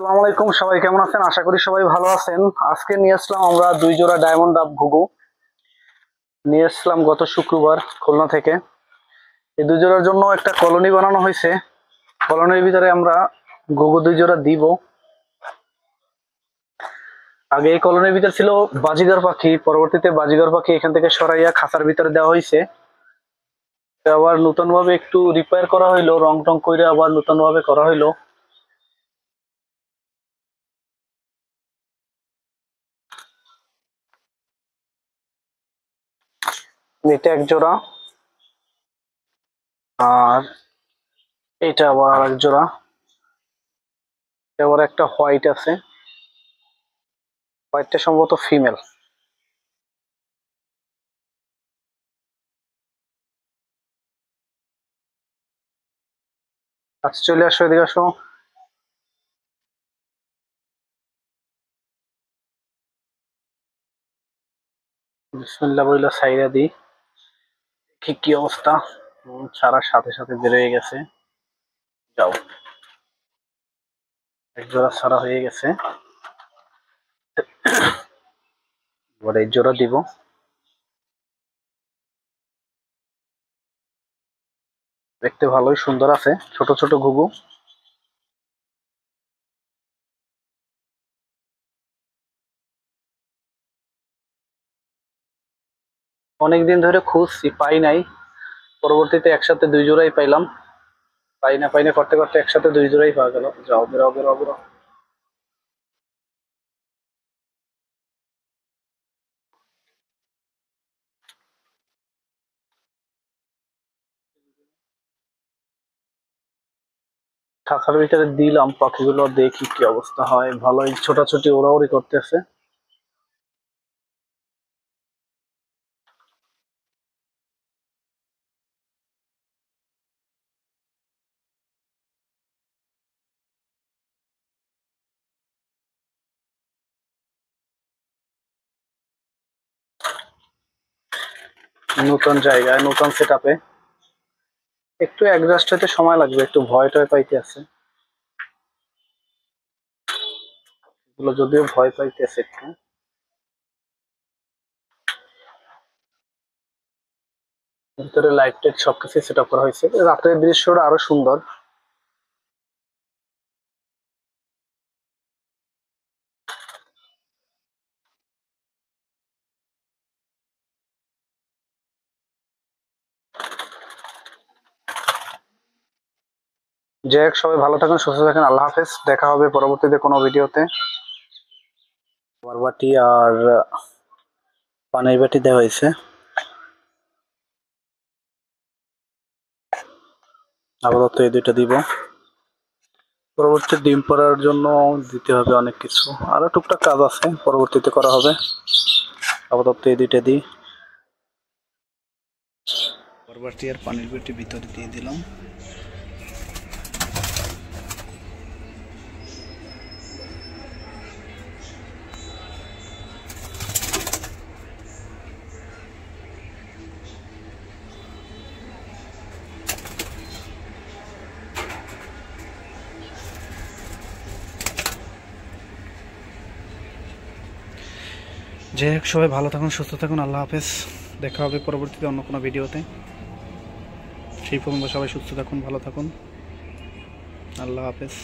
আসসালামু আলাইকুম, সবাই কেমন আছেন? আশা করি সবাই ভালো আছেন। আজকে নিয়ে আসলাম আমরা 2 জোড়া ডায়মন্ড ডাব ঘুঘু নিয়ে আসলাম গত শুক্রবার খুলনা থেকে। এই 2 জোড়ার জন্য একটা কলোনি বানানো হয়েছে। কলোনির ভিতরে আমরা ঘুঘু 2 জোড়া দিব। আগে এই কলোনির ভিতরে ছিল বাজিগার পাখি, পরবর্তীতে বাজিগার পাখি এখান থেকে সরাইয়া খাঁচার ভিতরে দেওয়া হয়েছে। আবার নতুন ভাবে একটু রিপেয়ার করা হইলো, রং টং করে আবার নতুন ভাবে করা হইলো। এটা এক জোড়া, আর এটা আবার এক জোড়া। আবার একটা হোয়াইট আছে, হোয়াইটটা সম্ভবত ফিমেল। আচ্ছা, চলে আসো, এদিকে আসো। বিসমিল্লাহ বইলা সাইরা দিই, কি কি অবস্থা। ছাড়ার সাথে সাথে বের হয়ে গেছে। যাও, এক জোড়া ছাড়া হয়ে গেছে। এবার এই জোড়া দিব। দেখতে ভালোই সুন্দর আছে, ছোট ছোট ঘুঘু। অনেকদিন ধরে খুঁজছি, পাই নাই। পরবর্তীতে একসাথে 2 জোড়াই পাইলাম। পাই না করতে করতে একসাথে 2 জোড়াই পাওয়া গেল। যাও, বেরো বেরো বেরো। ঢাকার ভিতরে দিলাম পাখিগুলো, দেখি কি অবস্থা হয়। ভালোই ছোটাছুটি ওড়াউড়ি করতেছে। নতুন জায়গায়, নতুন সেট আপে একটু অ্যাডজাস্ট হতে সময় লাগবে, একটু ভয় টয় পাইতে আছে এগুলো, যদিও ভয় পাইতেছে একটু। ভিতরে লাইট টাইট সবকিছু সেট আপ করা হয়েছে, রাতের দৃশ্যটা আরো সুন্দর। যাই হোক, সবাই ভালো থাকুন, সুস্থ থাকুন। আল্লাহ হাফেজ, দেখা হবে পরবর্তীতে কোনো ভিডিওতে। বারবাটি আর পানির বাটি দেওয়া হয়েছে। আপাতত এই 2টা দিব। পরবর্তী ডিম পাড়ার জন্য দিতে হবে অনেক কিছু, আরো টুকটাক কাজ আছে, পরবর্তীতে করা হবে। আপাতত এই 2টা দিই। বারবাটি আর পানির বাটি ভিতরে দিয়ে দিলাম। যাই হোক, সবাই ভালো থাকুন, সুস্থ থাকুন। আল্লাহ হাফেজ, দেখা হবে পরবর্তীতে অন্য কোনো ভিডিওতে। সেই পর্যন্ত সবাই সুস্থ থাকুন, ভালো থাকুন। আল্লাহ হাফেজ।